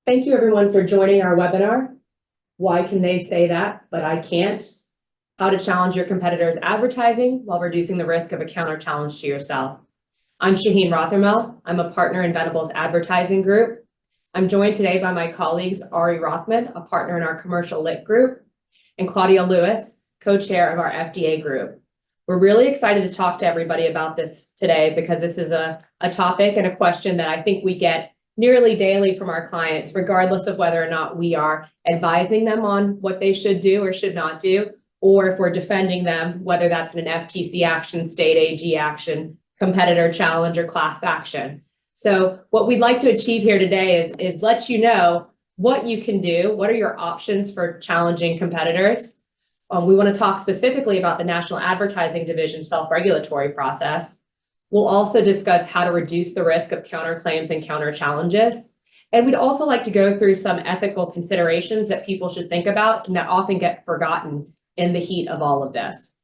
Thank you everyone for joining our webinar. Why can they say that, but I can't? How to challenge your competitors' advertising while reducing the risk of a counter challenge to yourself. I'm Shahin Rothermel. I'm a partner in Venable's advertising group. I'm joined today by my colleagues, Ari Rothman, a partner in our commercial lit group, and Claudia Lewis, co-chair of our FDA group. We're really excited to talk to everybody about this today because this is a topic and a question that I think we get nearly daily from our clients, regardless of whether or not we are advising them on what they should do or should not do, or if we're defending them, whether that's an FTC action, state AG action, competitor challenge, or class action. So what we'd like to achieve here today is let you know what you can do, what are your options for challenging competitors. We want to talk specifically about the National Advertising Division self-regulatory process. We'll also discuss how to reduce the risk of counterclaims and counter challenges. And we'd also like to go through some ethical considerations that people should think about and that often get forgotten in the heat of all of this.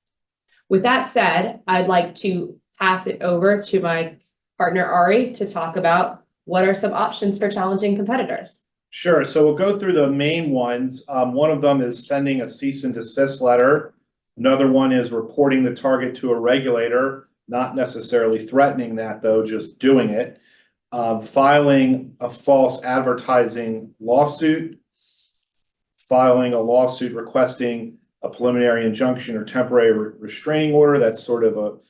With that said, I'd like to pass it over to my partner, Ari, to talk about what are some options for challenging competitors. Sure. So we'll go through the main ones. One of them is sending a cease and desist letter. Another one is reporting the target to a regulator, not necessarily threatening that, though, just doing it. Filing a false advertising lawsuit, filing a lawsuit requesting a preliminary injunction or temporary restraining order. That's sort of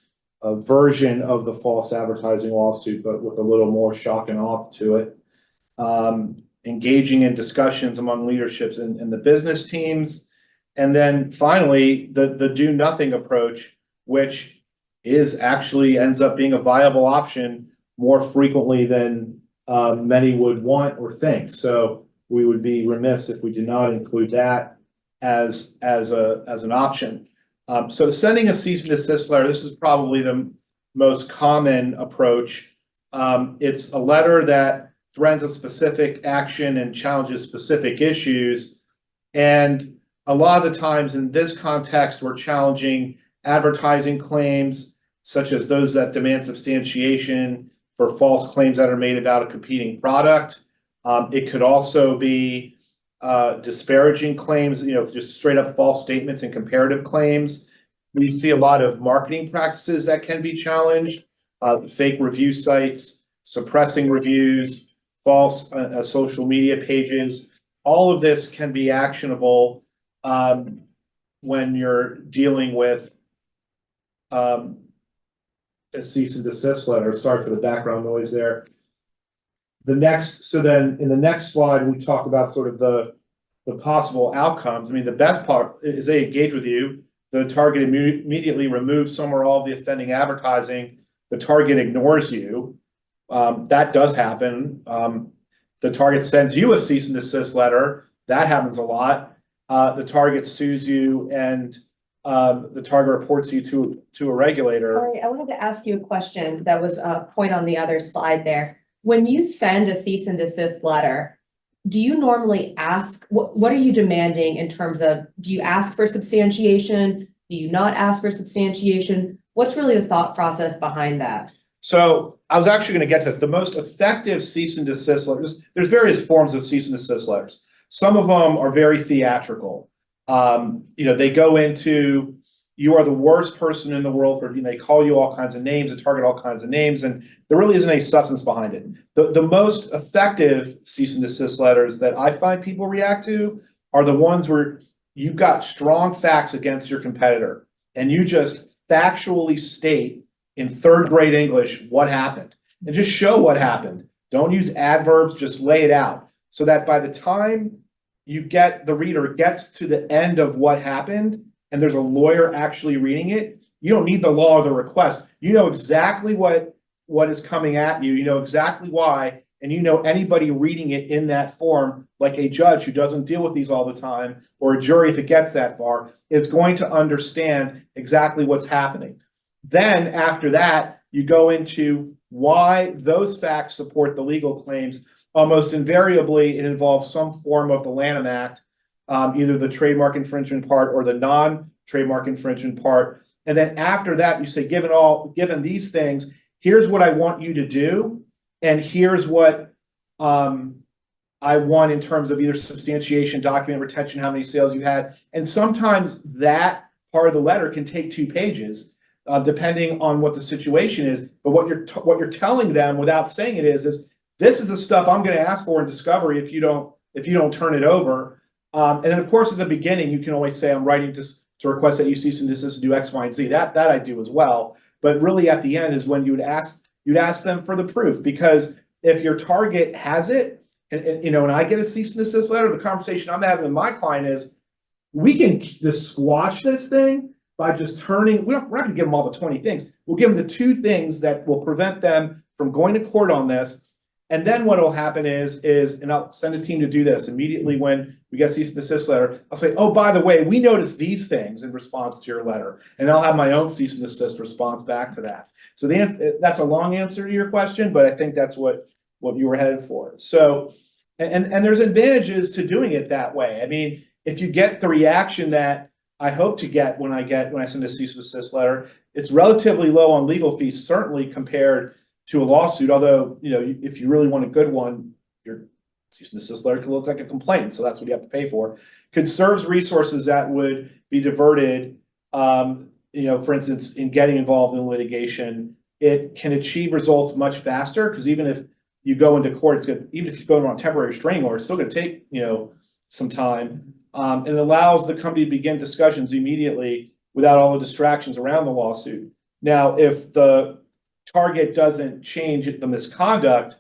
a version of the false advertising lawsuit, but with a little more shock and awe to it. Engaging in discussions among leaderships and the business teams. And then finally, the do nothing approach, which is actually ends up being a viable option more frequently than many would want or think. So we would be remiss if we did not include that as an option. So sending a cease and desist letter, this is probably the most common approach. It's a letter that threatens a specific action and challenges specific issues. And a lot of the times in this context, we're challenging advertising claims, such as those that demand substantiation for false claims that are made about a competing product. It could also be disparaging claims, just straight up false statements and comparative claims. We see a lot of marketing practices that can be challenged, fake review sites, suppressing reviews, false social media pages. All of this can be actionable when you're dealing with a cease and desist letter. Sorry for the background noise there. So then in the next slide, we talk about sort of the possible outcomes. I mean, the best part is they engage with you. The target immediately removes some or all of the offending advertising. The target ignores you. That does happen. The target sends you a cease and desist letter. That happens a lot. The target sues you and the target reports you to a regulator. All right, I wanted to ask you a question that was a point on the other slide there. When you send a cease and desist letter, do you normally ask, what are you demanding in terms of, do you ask for substantiation? Do you not ask for substantiation? What's really the thought process behind that? So I was actually going to get to this. The most effective cease and desist letters, there's various forms of cease and desist letters. Some of them are very theatrical. They go into, you are the worst person in the world for, they call you all kinds of names and target all kinds of names, and there really isn't any substance behind it. The most effective cease and desist letters that I find people react to are the ones where you've got strong facts against your competitor and you just factually state in third grade English what happened and just show what happened. Don't use adverbs, just lay it out so that by the time the reader gets to the end of what happened and there's a lawyer actually reading it, you don't need the law or the request. You know exactly what is coming at you. You know exactly why, and you know anybody reading it in that form, like a judge who doesn't deal with these all the time, or a jury if it gets that far, is going to understand exactly what's happening. Then after that, you go into why those facts support the legal claims. Almost invariably, it involves some form of the Lanham Act, either the trademark infringement part or the non-trademark infringement part. And then after that, you say, given these things, here's what I want you to do, and here's what I want in terms of either substantiation, document retention, how many sales you had. And sometimes that part of the letter can take 2 pages, depending on what the situation is. But what you're telling them without saying it is this is the stuff I'm going to ask for in discovery if you don't turn it over. And then of course at the beginning you can always say I'm writing to request that you cease and desist to do X, Y, and Z. That I do as well. But really at the end is when you'd ask them for the proof, because if your target has it, and I get a cease and desist letter, the conversation I'm having with my client is, we can just squash this thing by just turning, we're not going to give them all the 20 things. We'll give them the 2 things that will prevent them from going to court on this. And then what will happen is, and I'll send a team to do this immediately when we get a cease and desist letter. I'll say, oh, by the way, we noticed these things in response to your letter. And I'll have my own cease and desist response back to that. So that's a long answer to your question, but I think that's what you were headed for. So, and there's advantages to doing it that way. I mean, if you get the reaction that I hope to get when I send a cease and desist letter, it's relatively low on legal fees, certainly compared to a lawsuit. Although, if you really want a good one, your cease and desist letter can look like a complaint. So that's what you have to pay for. Conserves resources that would be diverted, for instance, in getting involved in litigation. It can achieve results much faster, because even if you go into court, even if you go on a temporary restraining order, it's still going to take, some time. And it allows the company to begin discussions immediately without all the distractions around the lawsuit. Now, if the target doesn't change the misconduct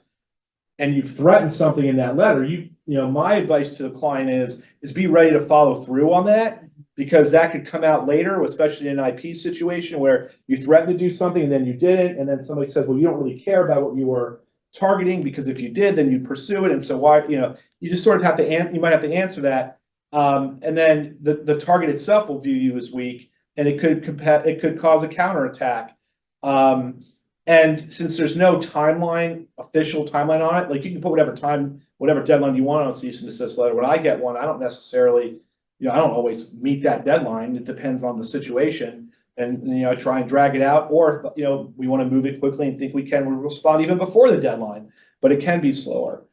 and you've threatened something in that letter, my advice to the client is be ready to follow through on that, because that could come out later, especially in an IP situation where you threatened to do something and then you didn't. And then somebody says, well, you don't really care about what you were targeting, because if you did, then you'd pursue it. And so why, you just sort of have to, you might have to answer that. And then the target itself will view you as weak, and it could cause a counterattack. And since there's no official timeline on it, like you can put whatever deadline you want on a cease and desist letter. When I get one, I don't necessarily, I don't always meet that deadline. It depends on the situation. And, I try and drag it out, or if, we want to move it quickly and think we'll respond even before the deadline, but it can be slower,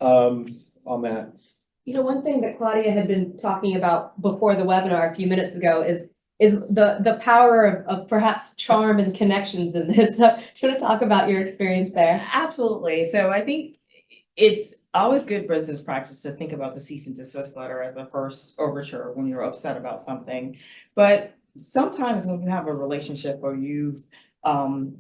on that. One thing that Claudia had been talking about before the webinar a few minutes ago is the power of perhaps charm and connections in this. So do you want to talk about your experience there? Absolutely. So I think it's always good business practice to think about the cease and desist letter as a first overture when you're upset about something. But sometimes when you have a relationship or you've been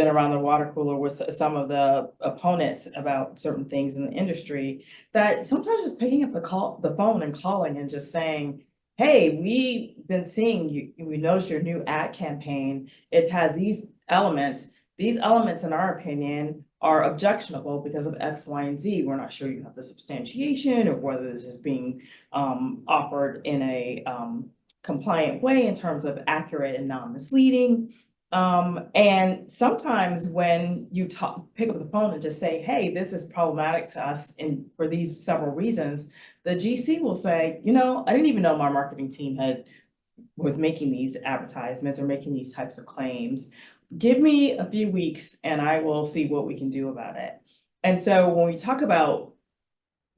around the water cooler with some of the opponents about certain things in the industry, that sometimes just picking up the phone and calling and just saying, hey, we've been seeing you, we noticed your new ad campaign, it has these elements. These elements, in our opinion, are objectionable because of X, Y, and Z. We're not sure you have the substantiation, or whether this is being offered in a compliant way in terms of accurate and non-misleading. And sometimes when you pick up the phone and just say, hey, this is problematic to us and for these several reasons, the GC will say, I didn't even know my marketing team was making these advertisements or making these types of claims. Give me a few weeks and I will see what we can do about it. And so when we talk about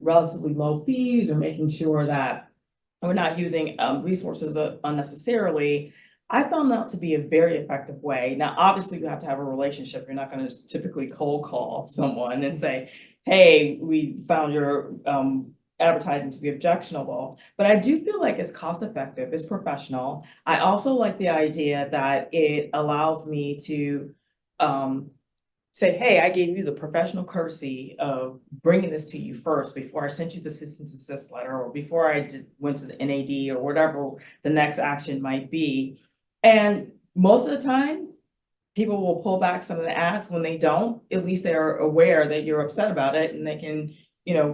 relatively low fees or making sure that we're not using resources unnecessarily, I found that to be a very effective way. Now, obviously, you have to have a relationship. You're not going to typically cold call someone and say, hey, we found your advertising to be objectionable. But I do feel like it's cost effective, it's professional. I also like the idea that it allows me to say, hey, I gave you the professional courtesy of bringing this to you first before I sent you the cease and desist letter, or before I went to the NAD, or whatever the next action might be. And most of the time, people will pull back some of the ads. When they don't, at least they're aware that you're upset about it, and they can,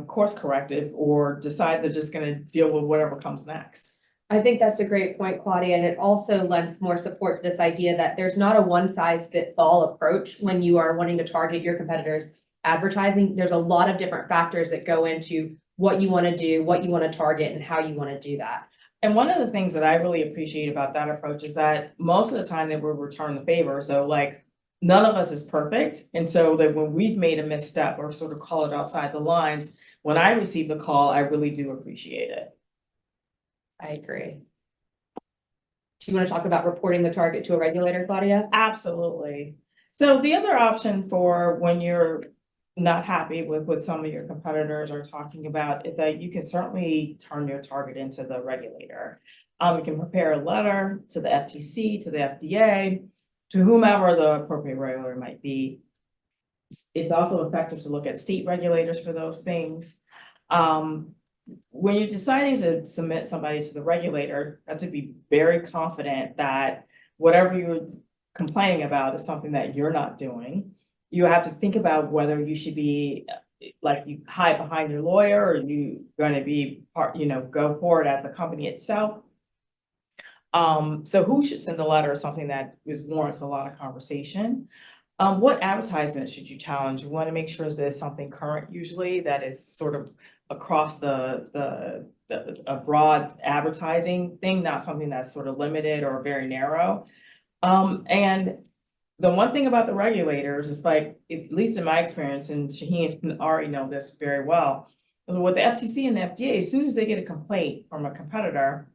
course correct it or decide they're just going to deal with whatever comes next. I think that's a great point, Claudia, and it also lends more support to this idea that there's not a one-size-fits-all approach when you are wanting to target your competitors' advertising. There's a lot of different factors that go into what you want to do, what you want to target, and how you want to do that. And one of the things that I really appreciate about that approach is that most of the time they will return the favor. So like none of us is perfect. And so that when we've made a misstep or sort of call it outside the lines, when I receive the call, I really do appreciate it. I agree. Do you want to talk about reporting the target to a regulator, Claudia? Absolutely. So the other option for when you're not happy with what some of your competitors are talking about is that you can certainly turn your target into the regulator. You can prepare a letter to the FTC, to the FDA, to whomever the appropriate regulator might be. It's also effective to look at state regulators for those things. When you're deciding to submit somebody to the regulator, you have to be very confident that whatever you're complaining about is something that you're not doing. You have to think about whether you should be like you hide behind your lawyer or you going to be part, go forward as the company itself. So who should send the letter is something that warrants a lot of conversation. What advertisement should you challenge? You want to make sure there's something current usually that is sort of across a broad advertising thing, not something that's sort of limited or very narrow. And the one thing about the regulators is like, at least in my experience, and Shahin and Ari know this very well, with the FTC and the FDA, as soon as they get a complaint from a competitor,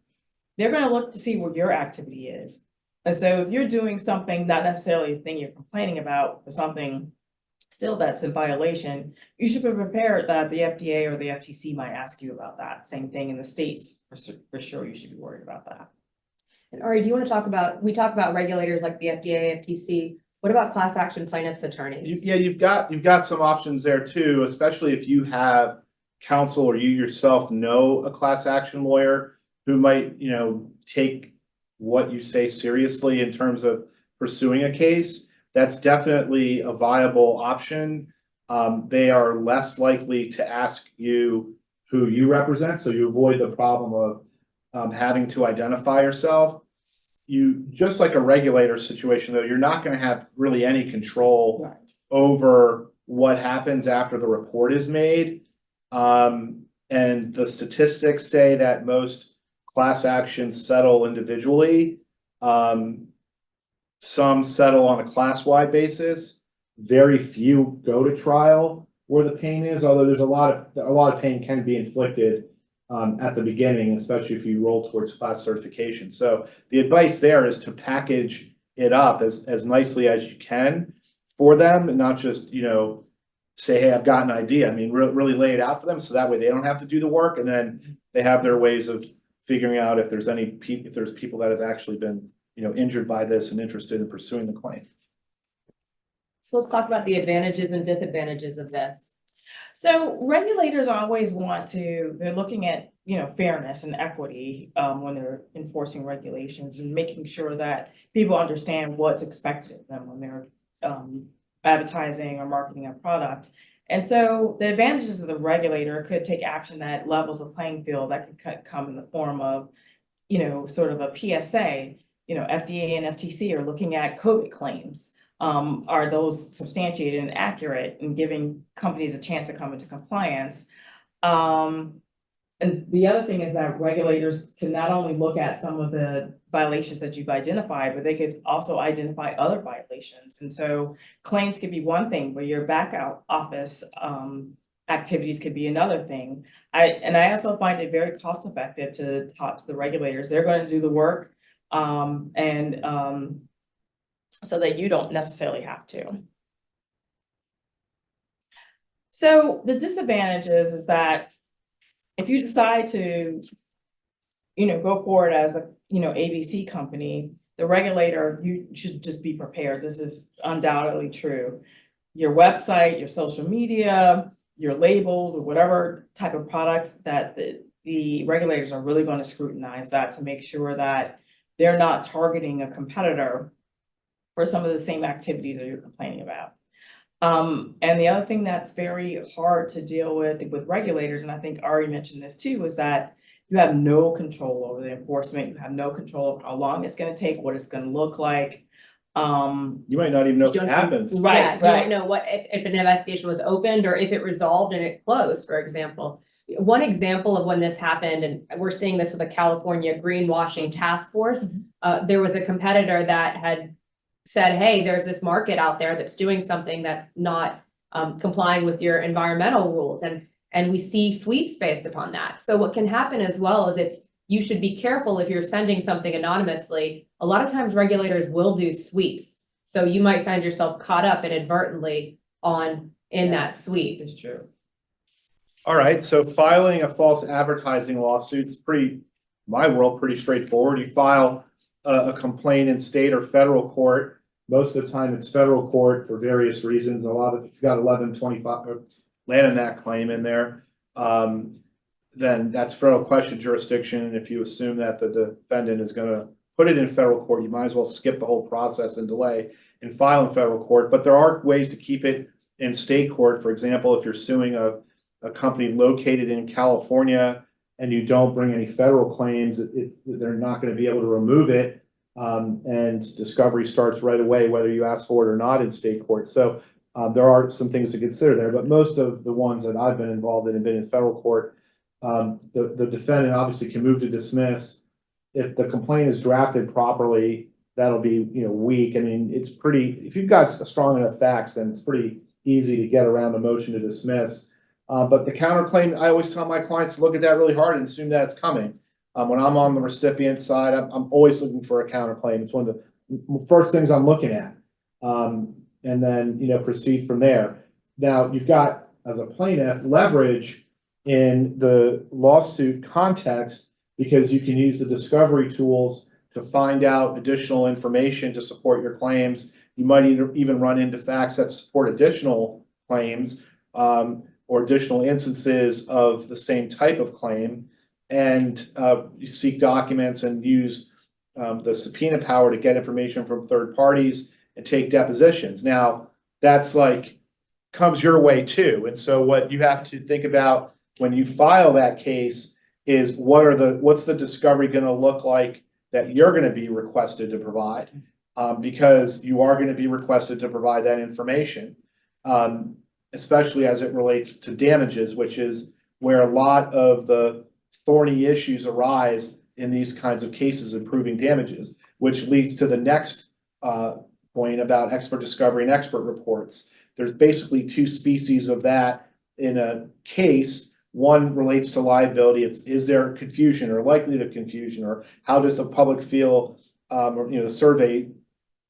they're going to look to see what your activity is. And so if you're doing something, not necessarily the thing you're complaining about, but something still that's in violation, you should be prepared that the FDA or the FTC might ask you about that. Same thing in the states, for sure, you should be worried about that. And Ari, do you want to talk about, we talk about regulators like the FDA, FTC. What about class action plaintiffs' attorneys? Yeah, you've got some options there too, especially if you have counsel or you yourself know a class action lawyer who might, take what you say seriously in terms of pursuing a case. That's definitely a viable option. They are less likely to ask you who you represent, so you avoid the problem of having to identify yourself. You, just like a regulator situation though, you're not going to have really any control over what happens after the report is made. And the statistics say that most class actions settle individually. Some settle on a class-wide basis. Very few go to trial where the pain is, although there's a lot of pain can be inflicted at the beginning, especially if you roll towards class certification. So the advice there is to package it up as nicely as you can for them, and not just, say, hey, I've got an idea. I mean, really lay it out for them so that way they don't have to do the work, and then they have their ways of figuring out if there's people that have actually been, injured by this and interested in pursuing the claim. So let's talk about the advantages and disadvantages of this. So regulators always they're looking at, fairness and equity when they're enforcing regulations and making sure that people understand what's expected of them when they're advertising or marketing a product. And so the advantages of the regulator could take action that levels the playing field. That could come in the form of, sort of a PSA. FDA and FTC are looking at COVID claims. Are those substantiated and accurate, and giving companies a chance to come into compliance? And the other thing is that regulators can not only look at some of the violations that you've identified, but they could also identify other violations. And so claims could be one thing, but your back out office activities could be another thing. I also find it very cost effective to talk to the regulators. They're going to do the work, so that you don't necessarily have to. So the disadvantages is that if you decide to, go forward as a, ABC company, the regulator, you should just be prepared. This is undoubtedly true. Your website, your social media, your labels, or whatever type of products that the regulators are really going to scrutinize that to make sure that they're not targeting a competitor for some of the same activities that you're complaining about. And the other thing that's very hard to deal with regulators, and I think Ari mentioned this too, is that you have no control over the enforcement. You have no control over how long it's going to take, what it's going to look like. You might not even know if it happens. Right, Yeah, you right. don't know if an investigation was opened or if it resolved and it closed, for example. One example of when this happened, and we're seeing this with the California Greenwashing Task Force, there was a competitor that had said, hey, there's this market out there that's doing something that's not complying with your environmental rules, and we see sweeps based upon that. So what can happen as well is, if you should be careful if you're sending something anonymously, a lot of times regulators will do sweeps. So you might find yourself caught up inadvertently in that sweep. It's true. All right, so filing a false advertising lawsuit's my world, pretty straightforward. You file a complaint in state or federal court. Most of the time it's federal court for various reasons. If you've got 1125 Lanham Act claim in there, then that's federal question jurisdiction. And if you assume that the defendant is gonna put it in federal court, you might as well skip the whole process and delay and file in federal court. But there are ways to keep it in state court. For example, if you're suing a company located in California and you don't bring any federal claims, they're not going to be able to remove it. And discovery starts right away, whether you ask for it or not in state court. So there are some things to consider there, but most of the ones that I've been involved in have been in federal court. The defendant obviously can move to dismiss. If the complaint is drafted properly, that'll be, weak. I mean, if you've got strong enough facts, then it's pretty easy to get around a motion to dismiss. But the counterclaim, I always tell my clients to look at that really hard and assume that it's coming. When I'm on the recipient side, I'm always looking for a counterclaim. It's one of the first things I'm looking at. And then, proceed from there. Now, you've got, as a plaintiff, leverage in the lawsuit context, because you can use the discovery tools to find out additional information to support your claims. You might even run into facts that support additional claims, or additional instances of the same type of claim. And you seek documents and use the subpoena power to get information from third parties and take depositions. Now, that's comes your way too. And so what you have to think about when you file that case is, what's the discovery going to look like that you're going to be requested to provide? Because you are going to be requested to provide that information, especially as it relates to damages, which is where a lot of the thorny issues arise in these kinds of cases in proving damages, which leads to the next point about expert discovery and expert reports. There's basically two species of that in a case. One relates to liability. Is there confusion or likelihood of confusion, or how does the public feel, or the survey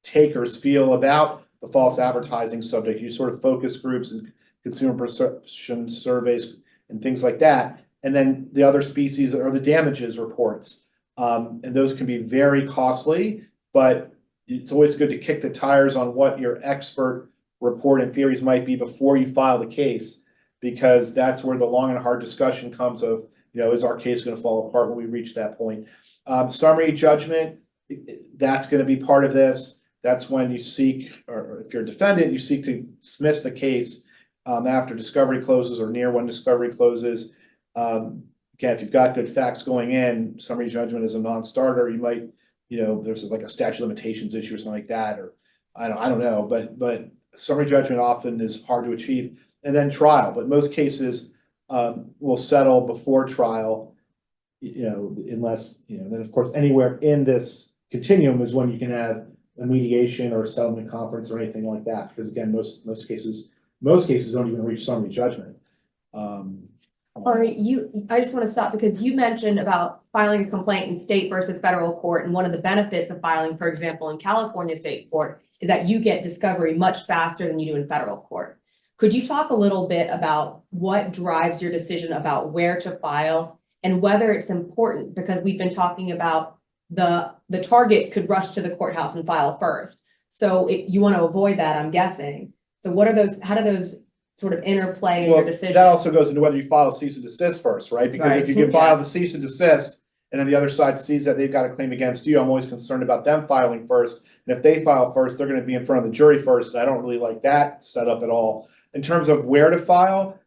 takers feel about the false advertising subject? You sort of focus groups and consumer perception surveys and things like that. And then the other species are the damages reports. And those can be very costly, but it's always good to kick the tires on what your expert report and theories might be before you file the case, because that's where the long and hard discussion comes of, is our case going to fall apart when we reach that point? Summary judgment, that's going to be part of this. That's when you seek, or if you're a defendant, you seek to dismiss the case after discovery closes or near when discovery closes. Again, if you've got good facts going in, summary judgment is a non-starter. You might, there's a statute of limitations issue or something like that, or I don't know, but summary judgment often is hard to achieve. And then trial, but most cases will settle before trial, unless, then of course, anywhere in this continuum is when you can have a mediation or a settlement conference or anything like that. Because again, most cases don't even reach summary judgment. Ari, I just want to stop, because you mentioned about filing a complaint in state versus federal court. And one of the benefits of filing, for example, in California state court, is that you get discovery much faster than you do in federal court. Could you talk a little bit about what drives your decision about where to file and whether it's important? Because we've been talking about the target could rush to the courthouse and file first. So you want to avoid that, I'm guessing. So how do those sort of interplay in your decision? That also goes into whether you file a cease and desist first, right? Because if you can file the cease and desist and then the other side sees that they've got a claim against you, I'm always concerned about them filing first. And if they file first, they're going to be in front of the jury first. And I don't really like that setup at all. In terms of where to file,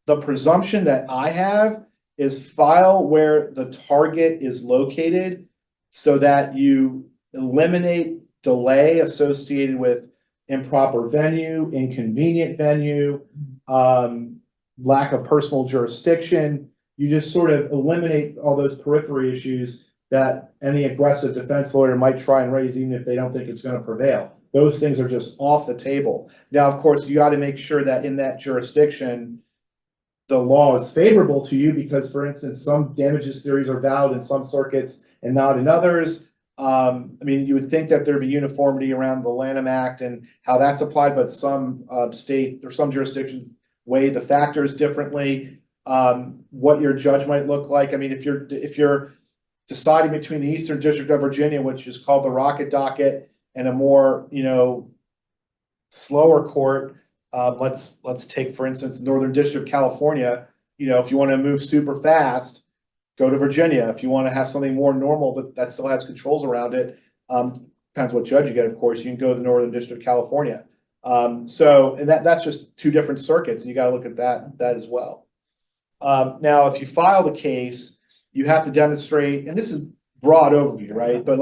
the presumption that I have is file where the target is located, so that you eliminate delay associated with improper venue, inconvenient venue, lack of personal jurisdiction. You just sort of eliminate all those periphery issues that any aggressive defense lawyer might try and raise, even if they don't think it's gonna prevail. Those things are just off the table. Now, of course, you gotta make sure that in that jurisdiction, the law is favorable to you because, for instance, some damages theories are valid in some circuits and not in others. I mean, you would think that there'd be uniformity around the Lanham Act and how that's applied, but some state or some jurisdictions weigh the factors differently. What your judge might look like. I mean, if you're deciding between the Eastern District of Virginia, which is called the Rocket Docket, and a more, slower court, let's take, for instance, the Northern District of California. If you want to move super fast, go to Virginia. If you want to have something more normal, but that still has controls around it, depends what judge you get, of course, you can go to the Northern District of California. And that's just two different circuits, and you got to look at that as well. Now, if you file the case, you have to demonstrate, and this is broad overview, right? But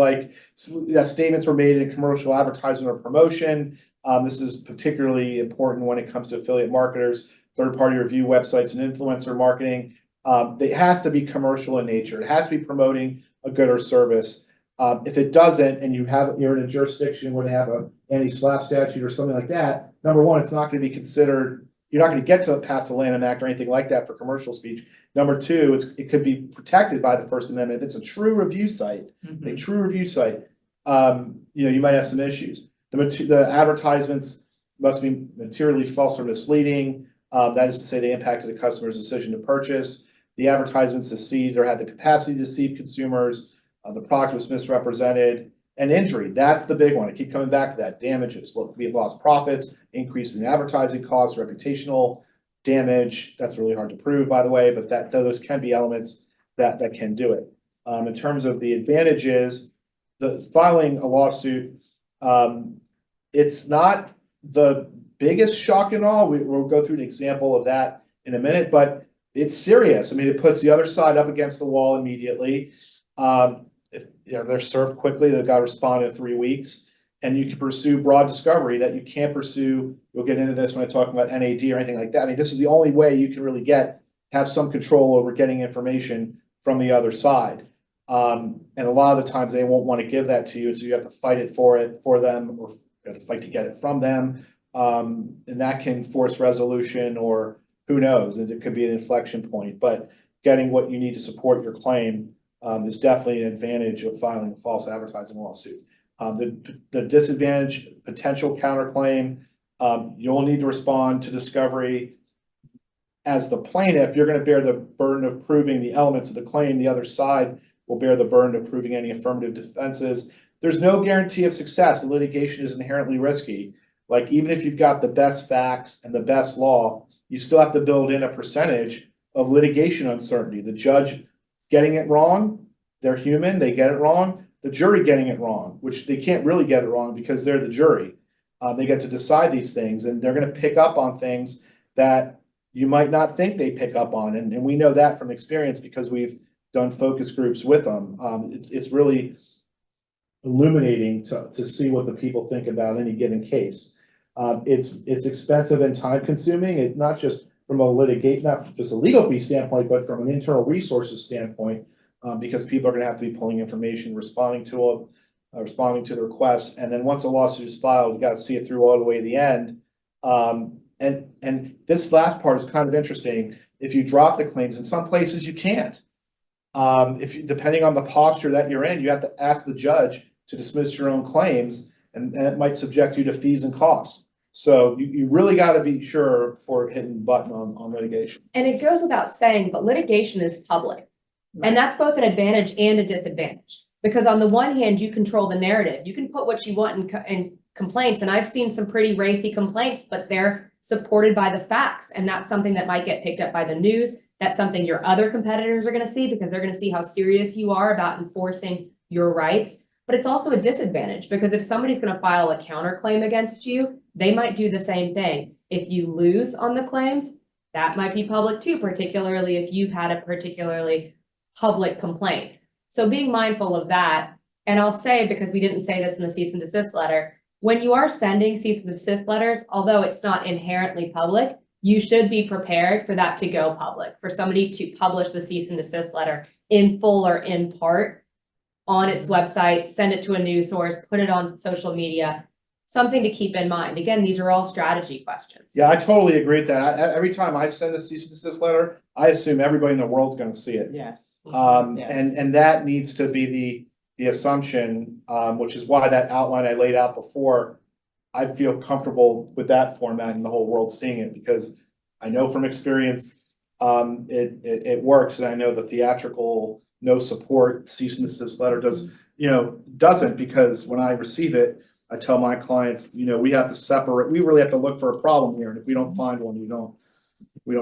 that statements were made in commercial advertising or promotion. This is particularly important when it comes to affiliate marketers, third-party review websites, and influencer marketing. It has to be commercial in nature. It has to be promoting a good or service. If it doesn't, and you're in a jurisdiction where they have a anti-SLAPP statute or something like that, number one, it's not going to be considered. You're not going to get to pass the Lanham Act or anything like that for commercial speech. Number two, it could be protected by the First Amendment. If it's a true review site, you might have some issues. The advertisements must be materially false or misleading. That is to say, they impacted the customer's decision to purchase. The advertisements deceived or had the capacity to deceive consumers. The product was misrepresented. And injury, that's the big one. I keep coming back to that. Damages. Look, we have lost profits, increase in advertising costs, reputational damage. That's really hard to prove, by the way, but those can be elements that can do it. In terms of the advantages, the filing a lawsuit, it's not the biggest shock in all. We'll go through an example of that in a minute, but it's serious. I mean, it puts the other side up against the wall immediately. If they're served quickly, they've got to respond in 3 weeks, and you can pursue broad discovery that you can't pursue. We'll get into this when I talk about NAD or anything like that. I mean, this is the only way you can really have some control over getting information from the other side. And a lot of the times they won't want to give that to you, so you have to fight it for them, or you have to fight to get it from them. And that can force resolution, or who knows, and it could be an inflection point. But getting what you need to support your claim is definitely an advantage of filing a false advertising lawsuit. The disadvantage, potential counterclaim, you'll need to respond to discovery. As the plaintiff, you're going to bear the burden of proving the elements of the claim. The other side will bear the burden of proving any affirmative defenses. There's no guarantee of success. The litigation is inherently risky. Like, even if you've got the best facts and the best law, you still have to build in a percentage of litigation uncertainty. The judge getting it wrong, they're human, they get it wrong. The jury getting it wrong, which they can't really get it wrong because they're the jury. They get to decide these things, and they're going to pick up on things that you might not think they pick up on. And we know that from experience because we've done focus groups with them. It's really illuminating to see what the people think about any given case. It's expensive and time consuming. It not just from a litigation, not just a legal fee standpoint, but from an internal resources standpoint, because people are going to have to be pulling information, responding to the requests, and then once a lawsuit is filed, you got to see it through all the way to the end. And this last part is kind of interesting. If you drop the claims, in some places you can't. Depending on the posture that you're in, you have to ask the judge to dismiss your own claims, and it might subject you to fees and costs. So you really got to be sure before hitting the button on litigation. And it goes without saying, but litigation is public. And that's both an advantage and a disadvantage. Because on the one hand, you control the narrative. You can put what you want in complaints. And I've seen some pretty racy complaints, but they're supported by the facts. And that's something that might get picked up by the news. That's something your other competitors are going to see, because they're going to see how serious you are about enforcing your rights. But it's also a disadvantage, because if somebody's going to file a counterclaim against you, they might do the same thing. If you lose on the claims, that might be public too, particularly if you've had a particularly public complaint. So being mindful of that, and I'll say, because we didn't say this in the cease and desist letter, when you are sending cease and desist letters, although it's not inherently public, you should be prepared for that to go public, for somebody to publish the cease and desist letter in full or in part. on its website, send it to a news source, put it on social media. Something to keep in mind. Again, these are all strategy questions. Yeah, I totally agree with that. Every time I send a cease and desist letter, I assume everybody in the world's gonna see it. Yes. Yes. And that needs to be the assumption, which is why that outline I laid out before, I feel comfortable with that format and the whole world seeing it, because I know from experience, it works, and I know the theatrical, no support cease and desist letter doesn't, because when I receive it, I tell my clients, we have to separate, we really have to look for a problem here, and if we don't find one, we don't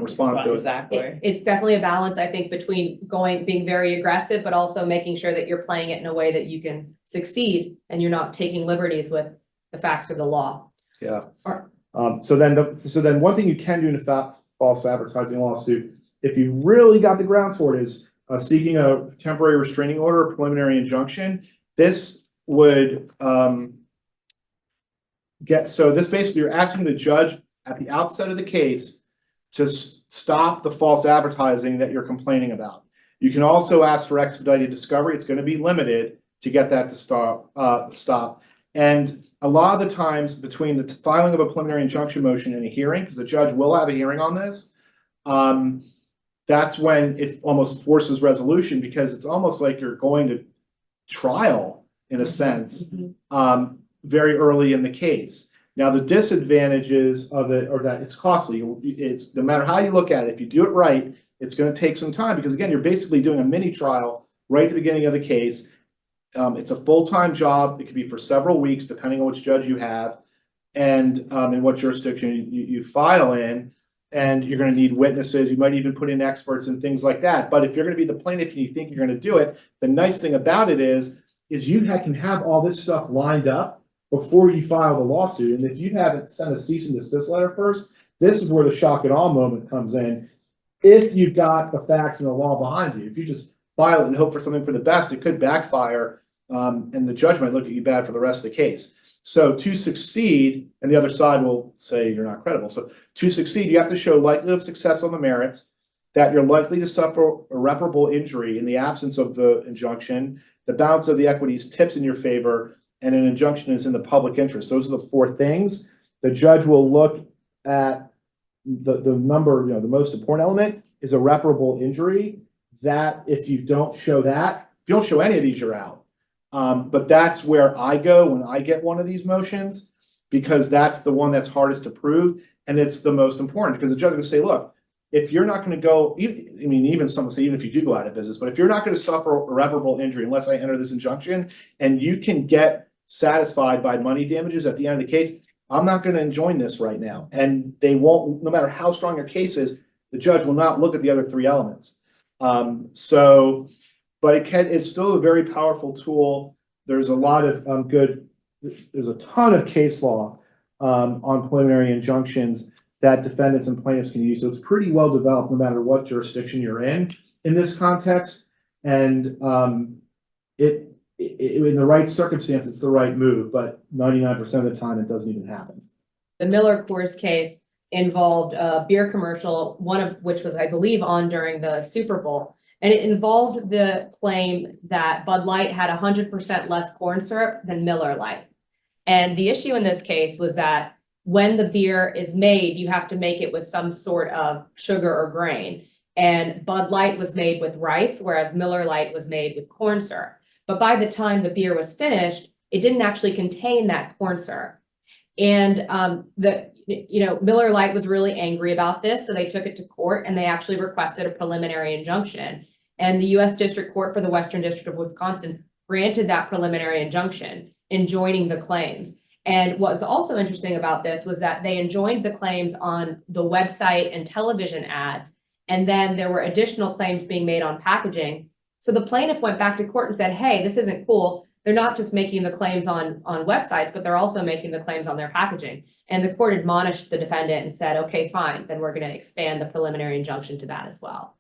respond to it. Exactly. It's definitely a balance, I think, between being very aggressive, but also making sure that you're playing it in a way that you can succeed and you're not taking liberties with the facts of the law. Yeah. Or- So then one thing you can do in a false advertising lawsuit, if you really got the grounds for it, is seeking a temporary restraining order, or preliminary injunction. This would this basically, you're asking the judge at the outset of the case to stop the false advertising that you're complaining about. You can also ask for expedited discovery. It's going to be limited to get that to stop. And a lot of the times between the filing of a preliminary injunction motion and a hearing, because the judge will have a hearing on this, that's when it almost forces resolution, because it's almost like you're going to trial in a sense, very early in the case. Now, the disadvantages of it are that it's costly. It's no matter how you look at it, if you do it right, it's going to take some time, because again, you're basically doing a mini trial right at the beginning of the case. It's a full-time job. It could be for several weeks, depending on which judge you have and in what jurisdiction you file in. And you're going to need witnesses. You might even put in experts and things like that. But if you're going to be the plaintiff and you think you're going to do it, the nice thing about it is you can have all this stuff lined up before you file the lawsuit. And if you haven't sent a cease and desist letter first, this is where the shock and awe moment comes in. If you've got the facts and the law behind you, if you just file it and hope for something for the best, it could backfire, and the judge might look at you bad for the rest of the case. So to succeed, and the other side will say you're not credible. So to succeed, you have to show likelihood of success on the merits, that you're likely to suffer irreparable injury in the absence of the injunction, the balance of the equities tips in your favor, and an injunction is in the public interest. Those are the four things. The judge will look at the number, the most important element is irreparable injury. That if you don't show that, if you don't show any of these, you're out. But that's where I go when I get one of these motions, because that's the one that's hardest to prove. And it's the most important, because the judge will say, look, if you're not going to go, even some will say, even if you do go out of business, but if you're not going to suffer irreparable injury unless I enter this injunction, and you can get satisfied by money damages at the end of the case, I'm not going to enjoin this right now. And they won't, no matter how strong your case is, the judge will not look at the other three elements. But it's still a very powerful tool. There's a lot of there's a ton of case law on preliminary injunctions that defendants and plaintiffs can use. So it's pretty well developed no matter what jurisdiction you're in this context. And in the right circumstance, it's the right move, but 99% of the time it doesn't even happen. The Miller Coors case involved a beer commercial, one of which was, I believe, on during the Super Bowl. And it involved the claim that Bud Light had 100% less corn syrup than Miller Lite. And the issue in this case was that when the beer is made, you have to make it with some sort of sugar or grain. And Bud Light was made with rice, whereas Miller Lite was made with corn syrup. But by the time the beer was finished, it didn't actually contain that corn syrup. And Miller Lite was really angry about this, so they took it to court and they actually requested a preliminary injunction. And the U.S. District Court for the Western District of Wisconsin granted that preliminary injunction, enjoining the claims. And what was also interesting about this was that they enjoined the claims on the website and television ads, and then there were additional claims being made on packaging. So the plaintiff went back to court and said, hey, this isn't cool. They're not just making the claims on websites, but they're also making the claims on their packaging. And the court admonished the defendant and said, okay, fine, then we're going to expand the preliminary injunction to that as well.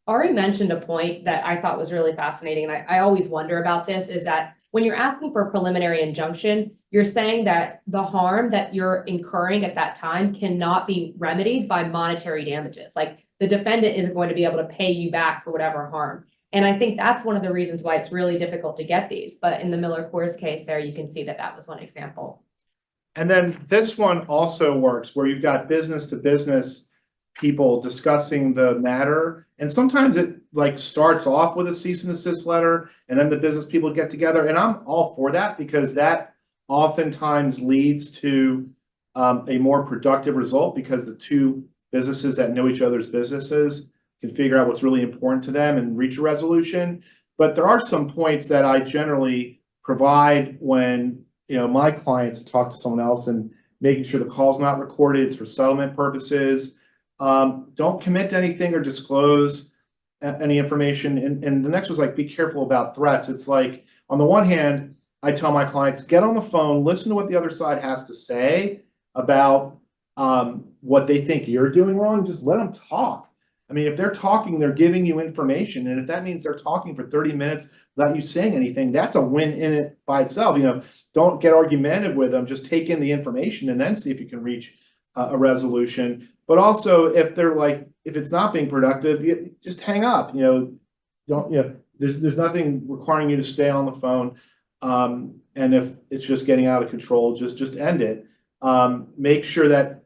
Ari mentioned a point that I thought was really fascinating, and I always wonder about this, is that when you're asking for a preliminary injunction, you're saying that the harm that you're incurring at that time cannot be remedied by monetary damages. Like the defendant isn't going to be able to pay you back for whatever harm. And I think that's one of the reasons why it's really difficult to get these. But in the Miller Coors case there, you can see that that was one example. And then this one also works where you've got business to business people discussing the matter. And sometimes it like starts off with a cease and desist letter, and then the business people get together. And I'm all for that because that oftentimes leads to a more productive result because the two businesses that know each other's businesses can figure out what's really important to them and reach a resolution. But there are some points that I generally provide when my clients talk to someone else, and making sure the call's not recorded, it's for settlement purposes. Don't commit to anything or disclose any information. And the next was like, be careful about threats. It's like, on the one hand, I tell my clients, get on the phone, listen to what the other side has to say about what they think you're doing wrong. Just let them talk. I mean, if they're talking, they're giving you information. And if that means they're talking for 30 minutes without you saying anything, that's a win in it by itself. Don't get argumentative with them. Just take in the information and then see if you can reach a resolution. But also, if it's not being productive, you just hang up. There's nothing requiring you to stay on the phone. And if it's just getting out of control, just end it. Make sure that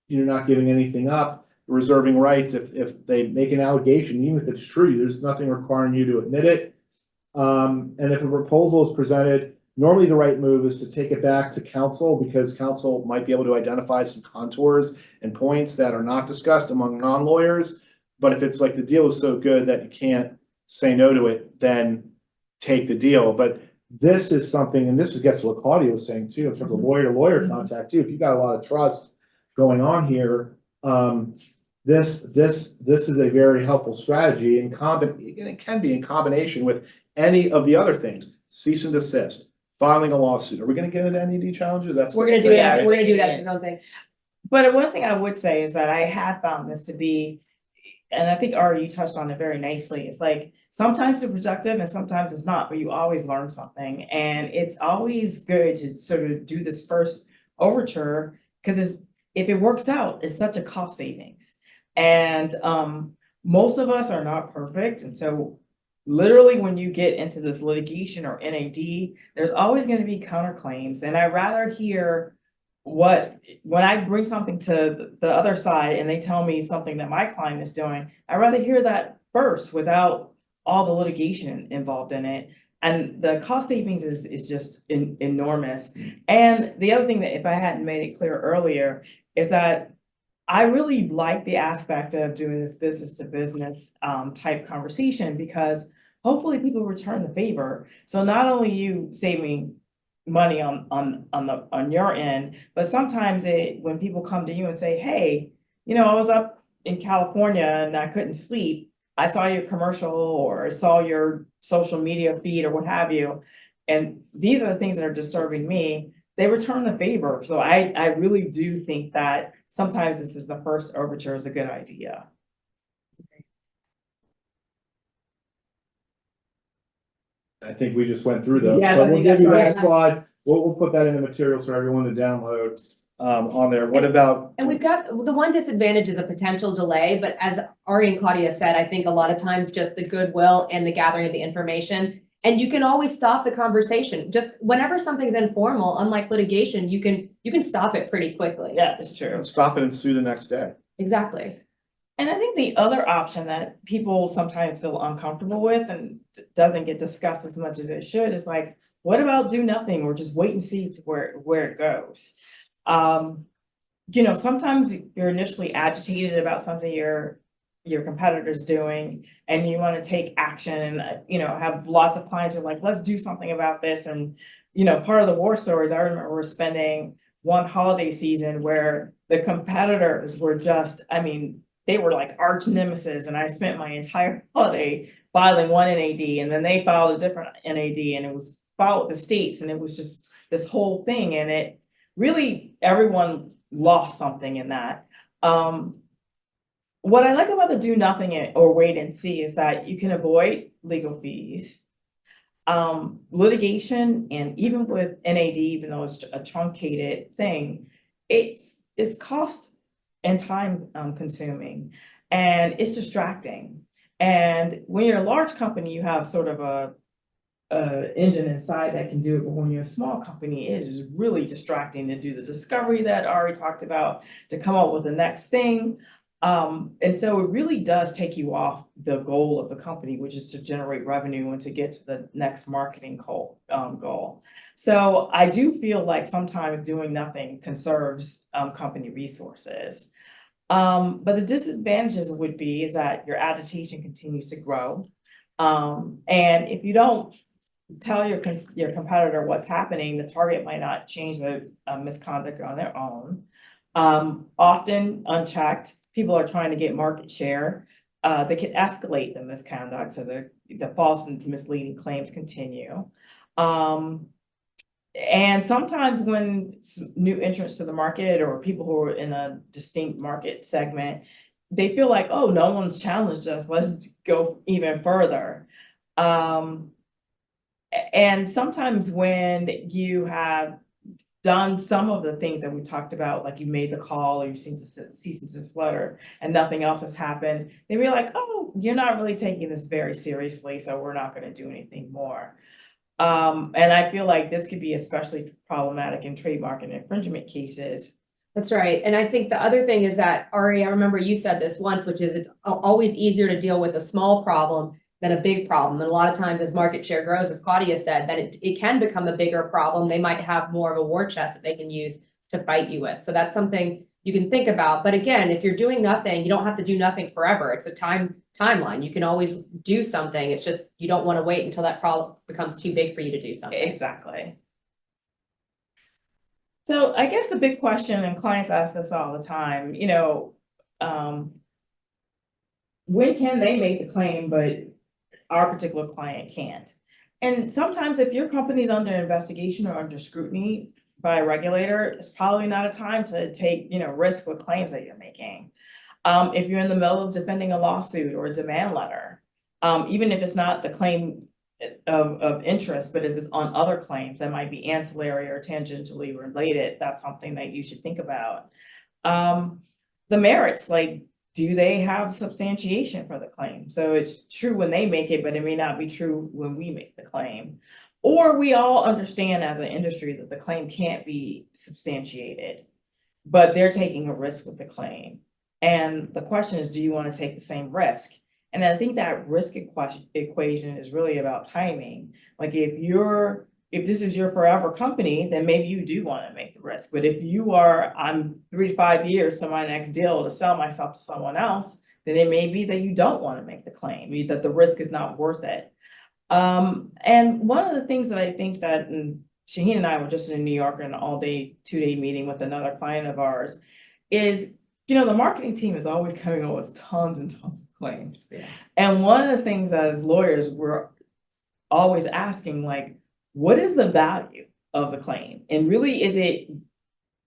you're not giving anything up, reserving rights. If they make an allegation, even if it's true, there's nothing requiring you to admit it. And if a proposal is presented, normally the right move is to take it back to counsel, because counsel might be able to identify some contours and points that are not discussed among non-lawyers. But if it's like the deal is so good that you can't say no to it, then take the deal. But this is something, and this gets what Claudia was saying too, in terms of lawyer-to-lawyer contact too. If you got a lot of trust going on here, this is a very helpful strategy, and it can be in combination with any of the other things: cease and desist, filing a lawsuit. Are we going to get into NED challenges? We're gonna do that. We're gonna do that as something. But one thing I would say is that I have found this to be, and I think Ari, you touched on it very nicely. It's like sometimes it's productive and sometimes it's not, but you always learn something. And it's always good to sort of do this first overture, because if it works out, it's such a cost savings. And most of us are not perfect. And so literally when you get into this litigation or NAD, there's always going to be counterclaims. And I'd rather hear when I bring something to the other side and they tell me something that my client is doing, I'd rather hear that first without all the litigation involved in it. And the cost savings is just enormous. And the other thing that, if I hadn't made it clear earlier, is that I really like the aspect of doing this business to business type conversation, because hopefully people return the favor. So not only you saving money on your end, but sometimes when people come to you and say, hey, I was up in California and I couldn't sleep. I saw your commercial or saw your social media feed or what have you. And these are the things that are disturbing me. They return the favor. So I really do think that sometimes this is the first overture is a good idea. I think we just went through those, Yeah, but I we'll think give you that's that slide. We'll put that in the materials for everyone to download on there. What about? And we've got the one disadvantage is a potential delay, but as Ari and Claudia said, I think a lot of times just the goodwill and the gathering of the information, and you can always stop the conversation. Just whenever something's informal, unlike litigation, you can stop it pretty quickly. Yeah, it's true. Stop it and sue the next day. Exactly. And I think the other option that people sometimes feel uncomfortable with and doesn't get discussed as much as it should is like, what about do nothing or just wait and see to where it goes? Sometimes you're initially agitated about something your competitor's doing and you want to take action and, have lots of clients who are like, let's do something about this. And, part of the war stories, I remember spending one holiday season where the competitors were they were like arch nemesis, and I spent my entire holiday filing one NAD, and then they filed a different NAD, and it was filed with the states, and it was just this whole thing, and it really, everyone lost something in that. What I like about the do nothing or wait and see is that you can avoid legal fees, litigation, and even with NAD, even though it's a truncated thing, it's cost and time consuming, and it's distracting. And when you're a large company, you have sort of a engine inside that can do it, but when you're a small company, it is really distracting to do the discovery that Ari talked about, to come up with the next thing. And so it really does take you off the goal of the company, which is to generate revenue and to get to the next marketing goal. So I do feel like sometimes doing nothing conserves company resources. But the disadvantages would be is that your agitation continues to grow. And if you don't tell your competitor what's happening, the target might not change the misconduct on their own. Often unchecked, people are trying to get market share. They can escalate the misconduct, so the false and misleading claims continue. And sometimes when new entrants to the market or people who are in a distinct market segment, they feel like, oh, no one's challenged us, let's go even further. And sometimes when you have done some of the things that we talked about, like you made the call or you've seen the cease and desist letter and nothing else has happened, they be like, oh, you're not really taking this very seriously, so we're not going to do anything more. And I feel like this could be especially problematic in trademark and infringement cases. That's right. And I think the other thing is that, Ari, I remember you said this once, which is it's always easier to deal with a small problem than a big problem. And a lot of times as market share grows, as Claudia said, that it can become a bigger problem. They might have more of a war chest that they can use to fight you with. So that's something you can think about. But again, if you're doing nothing, you don't have to do nothing forever. It's a timeline. You can always do something. It's just you don't want to wait until that problem becomes too big for you to do something. Exactly. So I guess the big question, and clients ask this all the time, when can they make the claim, but our particular client can't? And sometimes if your company's under investigation or under scrutiny by a regulator, it's probably not a time to take, risk with claims that you're making. If you're in the middle of defending a lawsuit or a demand letter, even if it's not the claim of interest, but if it's on other claims that might be ancillary or tangentially related, that's something that you should think about. The merits, like, do they have substantiation for the claim? So it's true when they make it, but it may not be true when we make the claim. Or we all understand as an industry that the claim can't be substantiated, but they're taking a risk with the claim. And the question is, do you want to take the same risk? And I think that risk equation is really about timing. Like if this is your forever company, then maybe you do want to make the risk. But if I'm 3 to 5 years to my next deal to sell myself to someone else, then it may be that you don't want to make the claim, that the risk is not worth it. And one of the things that I think that, and Shahin and I were just in New York in an all-day, 2-day meeting with another client of ours, is the marketing team is always coming up with tons and tons of claims. Yeah. And one of the things as lawyers, we're always asking, like, what is the value of the claim? And really, is it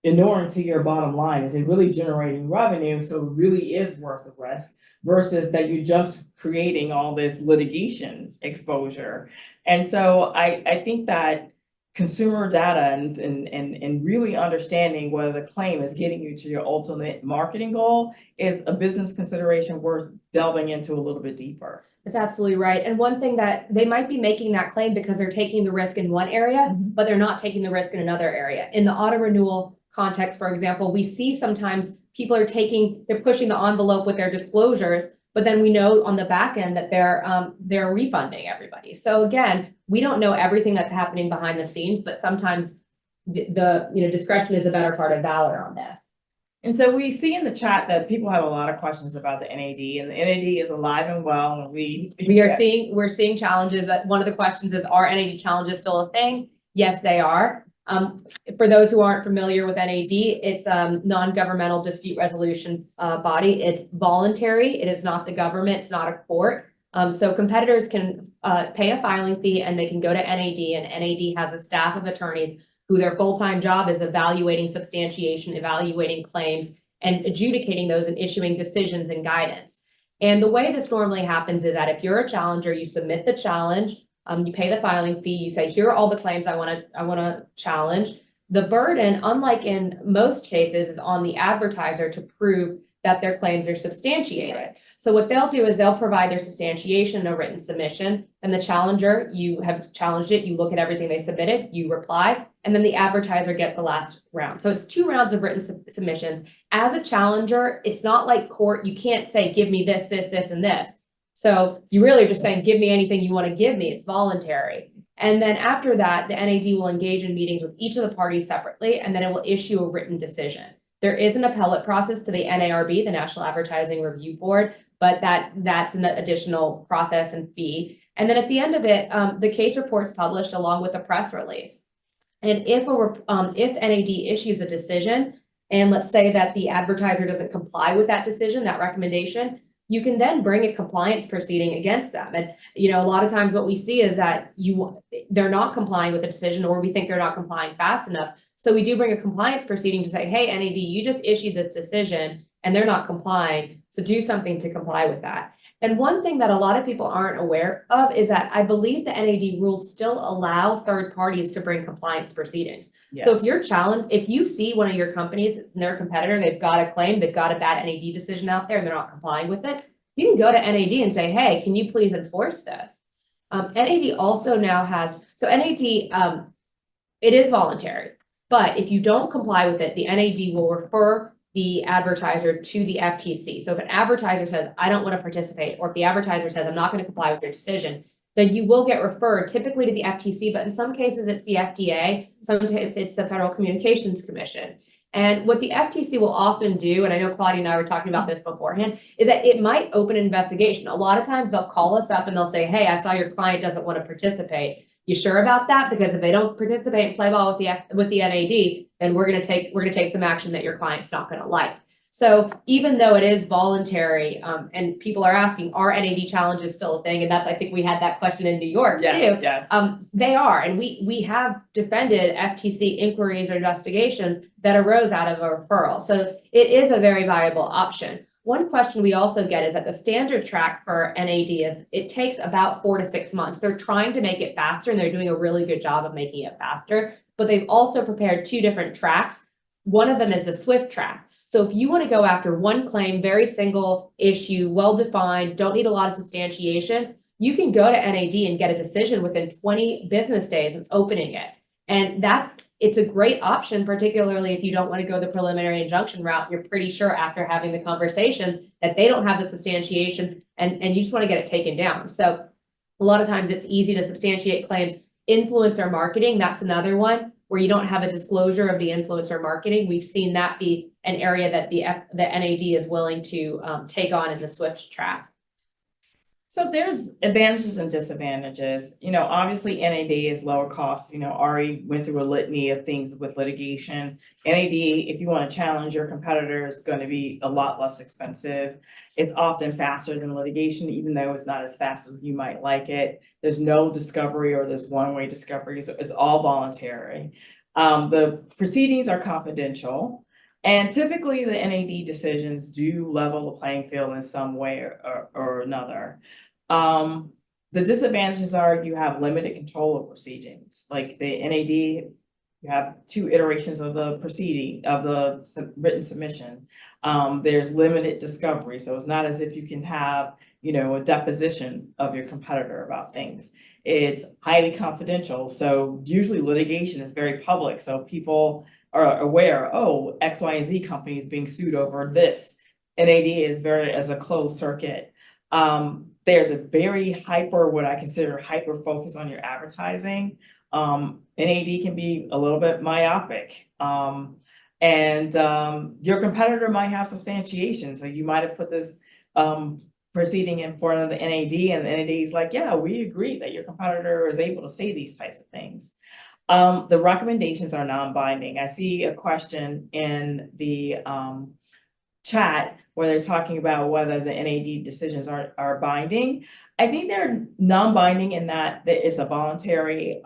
inuring to your bottom line? Is it really generating revenue? So it really is worth the risk versus that you're just creating all this litigation exposure. And so I think that consumer data and really understanding whether the claim is getting you to your ultimate marketing goal is a business consideration worth delving into a little bit deeper. That's absolutely right. And one thing that they might be making that claim because they're taking the risk in one area, but they're not taking the risk in another area. In the auto renewal context, for example, we see sometimes people they're pushing the envelope with their disclosures, but then we know on the back end that they're refunding everybody. So again, we don't know everything that's happening behind the scenes, but sometimes the discretion is a better part of valor on this. And so we see in the chat that people have a lot of questions about the NAD, and the NAD is alive and well. And we're seeing challenges. One of the questions is, are NAD challenges still a thing? Yes, they are. For those who aren't familiar with NAD, it's a non-governmental dispute resolution body. It's voluntary. It is not the government. It's not a court. So competitors can pay a filing fee and they can go to NAD, and NAD has a staff of attorneys who their full-time job is evaluating substantiation, evaluating claims, and adjudicating those and issuing decisions and guidance. And the way this normally happens is that if you're a challenger, you submit the challenge, you pay the filing fee, you say, here are all the claims I want to challenge. The burden, unlike in most cases, is on the advertiser to prove that their claims are substantiated. Right. So what they'll do is they'll provide their substantiation in a written submission, and the challenger, you have challenged it, you look at everything they submitted, you reply, and then the advertiser gets the last round. So it's 2 rounds of written submissions. As a challenger, it's not like court, you can't say, give me this, this, this, and this. So you really are just saying, give me anything you want to give me, it's voluntary. And then after that, the NAD will engage in meetings with each of the parties separately, and then it will issue a written decision. There is an appellate process to the NARB, the National Advertising Review Board, but that's an additional process and fee. And then at the end of it, the case report's published along with a press release. And if NAD issues a decision, and let's say that the advertiser doesn't comply with that decision, that recommendation, you can then bring a compliance proceeding against them. And, you know, a lot of times what we see is that they're not complying with the decision, or we think they're not complying fast enough. So we do bring a compliance proceeding to say, hey, NAD, you just issued this decision and they're not complying. So do something to comply with that. And one thing that a lot of people aren't aware of is that I believe the NAD rules still allow third parties to bring compliance proceedings. Yes. So if you're challenged, if you see one of your companies and their competitor, they've got a claim, they've got a bad NAD decision out there and they're not complying with it, you can go to NAD and say, hey, can you please enforce this? NAD also now has, so NAD, it is voluntary, but if you don't comply with it, the NAD will refer the advertiser to the FTC. So if an advertiser says, I don't want to participate, or if the advertiser says, I'm not going to comply with your decision, then you will get referred typically to the FTC, but in some cases it's the FDA, sometimes it's the Federal Communications Commission. And what the FTC will often do, and I know Claudia and I were talking about this beforehand, is that it might open an investigation. A lot of times they'll call us up and they'll say, hey, I saw your client doesn't want to participate. You sure about that? Because if they don't participate and play ball with the NAD, then we're gonna take some action that your client's not gonna like. So even though it is voluntary, and people are asking, are NAD challenges still a thing? And that's, I think we had that question in New York too. Yes. They are, and we have defended FTC inquiries or investigations that arose out of a referral. So it is a very viable option. One question we also get is that the standard track for NAD is it takes about 4 to 6 months. They're trying to make it faster and they're doing a really good job of making it faster, but they've also prepared 2 different tracks. One of them is a SWIFT track. So if you want to go after one claim, very single issue, well-defined, don't need a lot of substantiation, you can go to NAD and get a decision within 20 business days of opening it. And it's a great option, particularly if you don't want to go the preliminary injunction route. You're pretty sure after having the conversations that they don't have the substantiation and you just want to get it taken down. So a lot of times it's easy to substantiate claims. Influencer marketing, that's another one where you don't have a disclosure of the influencer marketing. We've seen that be an area that the NAD is willing to take on in the SWIFT track. So there's advantages and disadvantages. You know, obviously NAD is lower cost. You know, Ari went through a litany of things with litigation. NAD, if you want to challenge your competitor, is going to be a lot less expensive. It's often faster than litigation, even though it's not as fast as you might like it. There's no discovery or there's one-way discovery, so it's all voluntary. The proceedings are confidential. And typically the NAD decisions do level the playing field in some way or another. The disadvantages are you have limited control of proceedings. Like the NAD, you have 2 iterations of the proceeding, of the written submission. There's limited discovery. So it's not as if you can have, you know, a deposition of your competitor about things. It's highly confidential. So usually litigation is very public. So people are aware, oh, X, Y, and Z company is being sued over this. NAD is as a closed circuit. There's a very what I consider hyper focus on your advertising. NAD can be a little bit myopic. And your competitor might have substantiation. So you might have put this proceeding in front of the NAD and the NAD is like, yeah, we agree that your competitor is able to say these types of things. The recommendations are non-binding. I see a question in the chat where they're talking about whether the NAD decisions are binding. I think they're non-binding in that it's a voluntary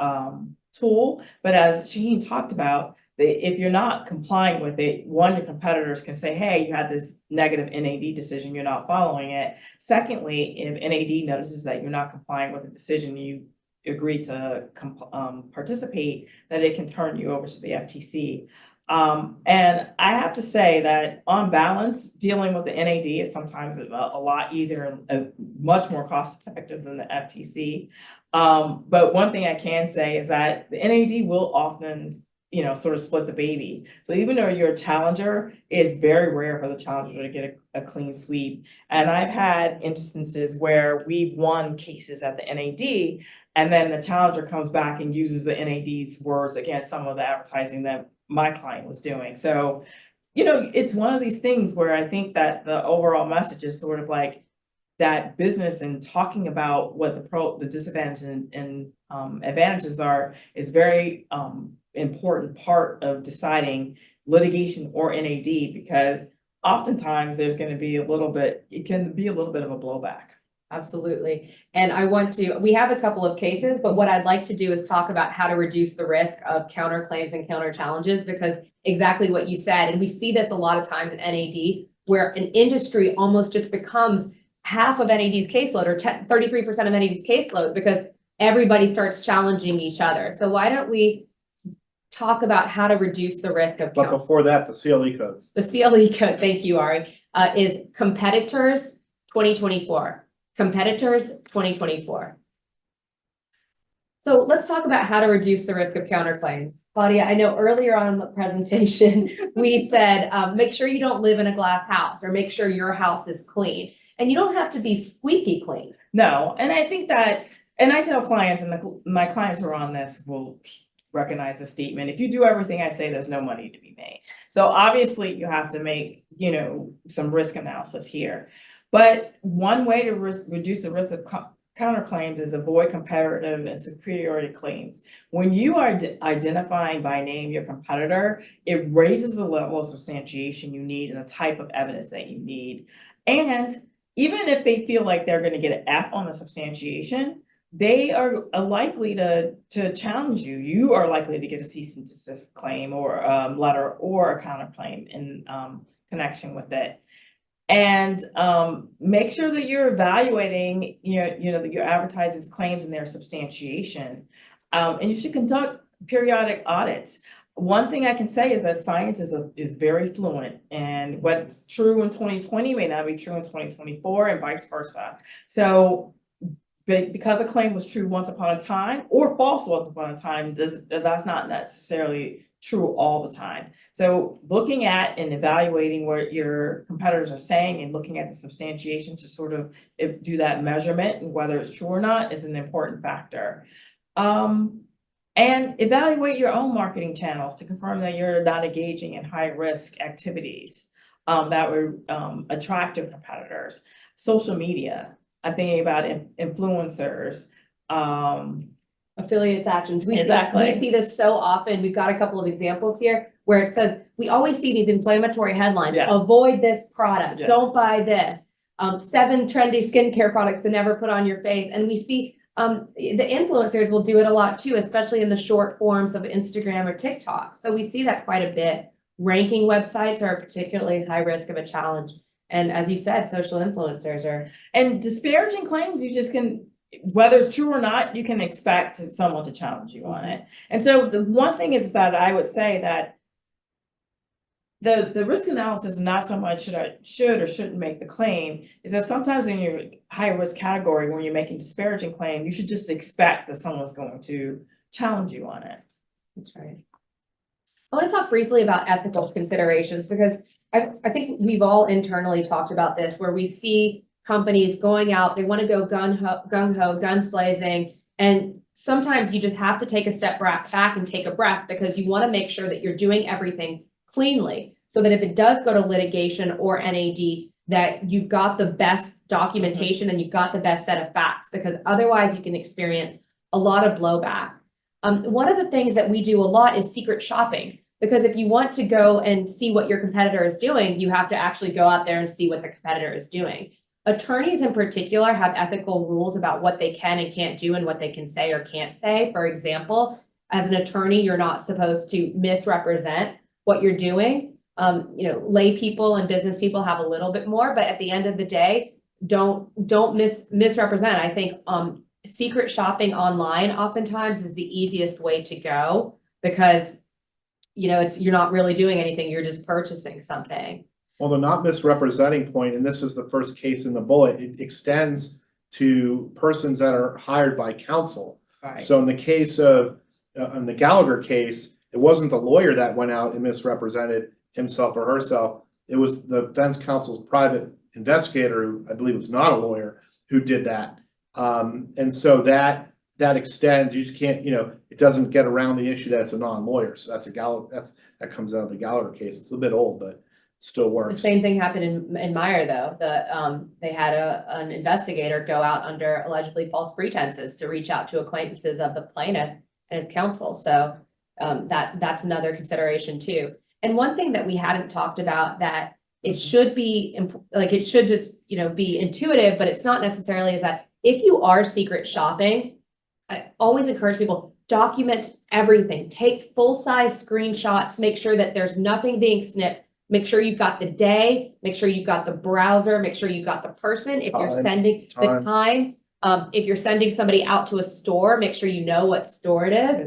tool, but as Shahin talked about, if you're not complying with it, one, your competitors can say, hey, you had this negative NAD decision, you're not following it. Secondly, if NAD notices that you're not complying with the decision you agreed to participate, that it can turn you over to the FTC. And I have to say that on balance, dealing with the NAD is sometimes a lot easier and much more cost effective than the FTC. But one thing I can say is that the NAD will often, sort of split the baby. So even though you're a challenger, it's very rare for the challenger to get a clean sweep. And I've had instances where we've won cases at the NAD, and then the challenger comes back and uses the NAD's words against some of the advertising that my client was doing. So, it's one of these things where I think that the overall message is sort of like that business and talking about what the disadvantages and advantages are is very important part of deciding litigation or NAD, because oftentimes there's going to be it can be a little bit of a blowback. Absolutely. And we have a couple of cases, but what I'd like to do is talk about how to reduce the risk of counterclaims and counter challenges, because exactly what you said, and we see this a lot of times in NAD, where an industry almost just becomes half of NAD's caseload, or 33% of NAD's caseload, because everybody starts challenging each other. So why don't we talk about how to reduce the risk of But before that, the CLE code. The CLE code, thank you, Ari, is competitors 2024. Competitors 2024. So let's talk about how to reduce the risk of counterclaims. Claudia, I know earlier on in the presentation, we said, make sure you don't live in a glass house, or make sure your house is clean. And you don't have to be squeaky clean. No, and I think that, and I tell clients, and my clients who are on this will recognize the statement: if you do everything I say, there's no money to be made. So obviously you have to make, some risk analysis here. But one way to reduce the risk of counterclaims is avoid competitive and superiority claims. When you are identifying by name your competitor, it raises the level of substantiation you need and the type of evidence that you need. And even if they feel like they're going to get an F on the substantiation, they are likely to challenge you. You are likely to get a cease and desist claim, or letter, or a counterclaim in connection with it. And make sure that you're evaluating, your advertising's claims and their substantiation. And you should conduct periodic audits. One thing I can say is that science is very fluent, and what's true in 2020 may not be true in 2024, and vice versa. So, because a claim was true once upon a time, or false once upon a time, that's not necessarily true all the time. So looking at and evaluating what your competitors are saying, and looking at the substantiation to sort of do that measurement and whether it's true or not is an important factor. And evaluate your own marketing channels to confirm that you're not engaging in high risk activities that would attract your competitors. Social media, I'm thinking about influencers, affiliates actions. Exactly. We see this so often. We've got a couple of examples here where it says, we always see these inflammatory headlines: Yes. avoid this product, Yes. don't buy this, 7 trendy skincare products to never put on your face. And we see the influencers will do it a lot too, especially in the short forms of Instagram or TikTok. So we see that quite a bit. Ranking websites are particularly high risk of a challenge. And as you said, social influencers are. And disparaging claims, you just can, whether it's true or not, you can expect someone to challenge you on it. And so the one thing is that I would say that the risk analysis is not so much should or shouldn't make the claim, is that sometimes in your high risk category, when you're making disparaging claim, you should just expect that someone's going to challenge you on it. That's right. I want to talk briefly about ethical considerations, because I think we've all internally talked about this, where we see companies going out, they want to go gung-ho, guns blazing, and sometimes you just have to take a step back and take a breath, because you want to make sure that you're doing everything cleanly, so that if it does go to litigation or NAD, that you've got the best documentation and you've got the best set of facts, because otherwise you can experience a lot of blowback. One of the things that we do a lot is secret shopping, because if you want to go and see what your competitor is doing, you have to actually go out there and see what the competitor is doing. Attorneys in particular have ethical rules about what they can and can't do and what they can say or can't say. For example, as an attorney, you're not supposed to misrepresent what you're doing. Lay people and business people have a little bit more, but at the end of the day, don't misrepresent. I think secret shopping online oftentimes is the easiest way to go, because you're not really doing anything, you're just purchasing something. Well, the not misrepresenting point, and this is the first case in the bullet, it extends to persons that are hired by counsel. Right. So in the case of, in the Gallagher case, it wasn't the lawyer that went out and misrepresented himself or herself. It was the defense counsel's private investigator, who I believe was not a lawyer, who did that. And so that extends, you just can't, it doesn't get around the issue that it's a non-lawyer. So that's that comes out of the Gallagher case. It's a bit old, but still The works. same thing happened in Meyer, though. They had an investigator go out under allegedly false pretenses to reach out to acquaintances of the plaintiff and his counsel. So that's another consideration too. And one thing that we hadn't talked about that it should be it should just, be intuitive, but it's not necessarily, is that if you are secret shopping, I always encourage people, document everything. Take full-size screenshots, make sure that there's nothing being snipped. Make sure you've got the day, make sure you've got the browser, make sure you've got the person. If you're sending the time, if you're sending somebody out to a store, make sure you know what store it is.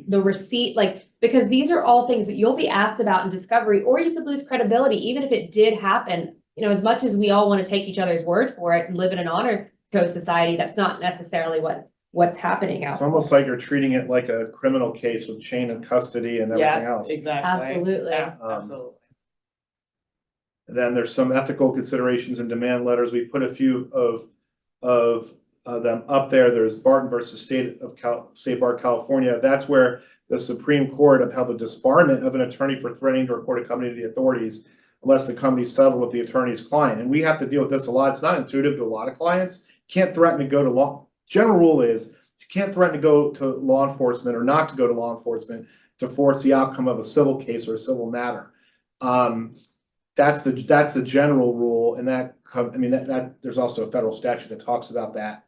The receipt, because these are all things that you'll be asked about in discovery, or you could lose credibility, even if it did happen. As much as we all want to take each other's word for it and live in an honor code society, that's not necessarily what's happening out It's there. almost like you're treating it like a criminal case with chain of custody and everything else. Yes, exactly. Absolutely. Yeah, absolutely. And then there's some ethical considerations and demand letters. We put a few of them up there. There's Barton versus State Bar, California. That's where the Supreme Court upheld the disbarment of an attorney for threatening to report a company to the authorities unless the company settled with the attorney's client. And we have to deal with this a lot. It's not intuitive to a lot of clients. You can't threaten to go to law. General rule is you can't threaten to go to law enforcement or not to go to law enforcement to force the outcome of a civil case or a civil matter. That's the general rule, and that there's also a federal statute that talks about that.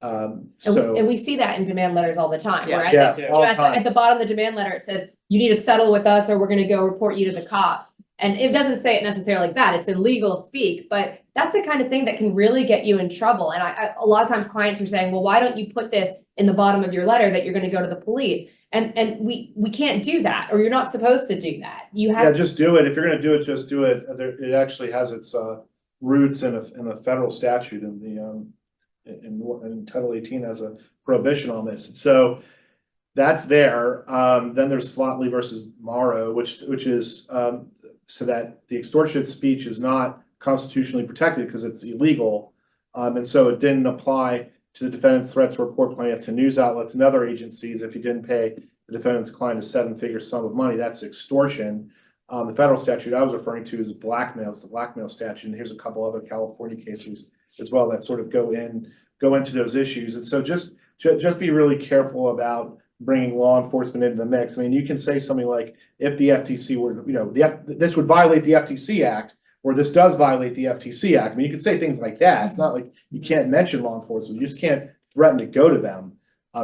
And we see that in demand letters all the time. Yeah, Where yeah, at the, all the at time. at the bottom of the demand letter, it says, you need to settle with us or we're gonna go report you to the cops. And it doesn't say it necessarily like that, it's in legal speak, but that's the kind of thing that can really get you in trouble. And a lot of times clients are saying, well, why don't you put this in the bottom of your letter that you're gonna go to the police? And we can't do that, or you're not supposed to do that. You have. Yeah, just do it. If you're gonna do it, just do it. It actually has its roots in a federal statute in Title 18 has a prohibition on this. So that's there. Then there's Flatley versus Morrow, which is so that the extortionate speech is not constitutionally protected because it's illegal. And so it didn't apply to the defendant's threat to report plaintiff to news outlets and other agencies if he didn't pay the defendant's client a 7-figure sum of money. That's extortion. The federal statute I was referring to is blackmail. It's the blackmail statute. And here's a couple other California cases as well that sort of go into those issues. And so just be really careful about bringing law enforcement into the mix. I mean, you can say something like, if the FTC were, this would violate the FTC Act, or this does violate the FTC Act. I mean, you can say things like that. It's not like you can't mention law enforcement. You just can't threaten to go to them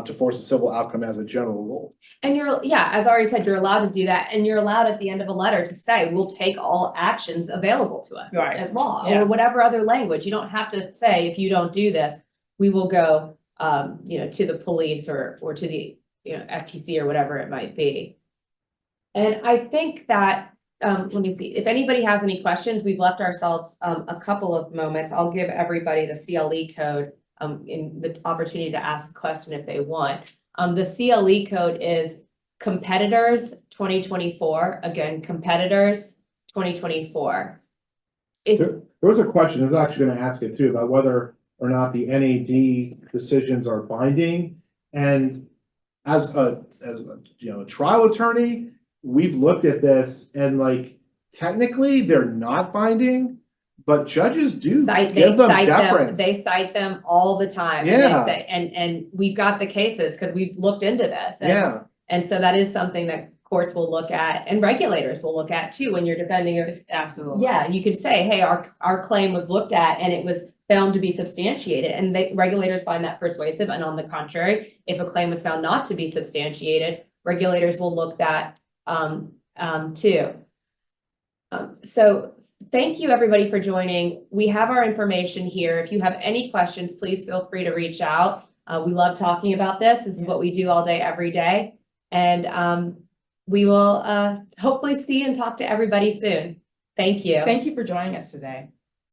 to force a civil outcome as a general rule. And as Ari said, you're allowed to do that. And you're allowed at the end of a letter to say, we'll take all actions available to us as law, Yeah. or whatever other language. You don't have to say, if you don't do this, we will go, to the police or to the, FTC or whatever it might be. And I think that, let me see, if anybody has any questions, we've left ourselves a couple of moments. I'll give everybody the CLE code in the opportunity to ask a question if they want. The CLE code is competitors 2024. Again, competitors 2024. There was a question, I was actually going to ask it too, about whether or not the NAD decisions are binding. And as a trial attorney, we've looked at this and technically they're not binding, but judges do give them deference. They cite them all the time. Yeah. And we've got the cases because we've looked into this. And so that is something that courts will look at and regulators will look at too when you're defending it. Absolutely. Yeah, you could say, hey, our claim was looked at and it was found to be substantiated, and regulators find that persuasive. And on the contrary, if a claim was found not to be substantiated, regulators will look at too. So thank you everybody for joining. We have our information here. If you have any questions, please feel free to reach out. We love talking about this. This is what we do all day, every day. And we will hopefully see and talk to everybody soon. Thank you. Thank you for joining us today.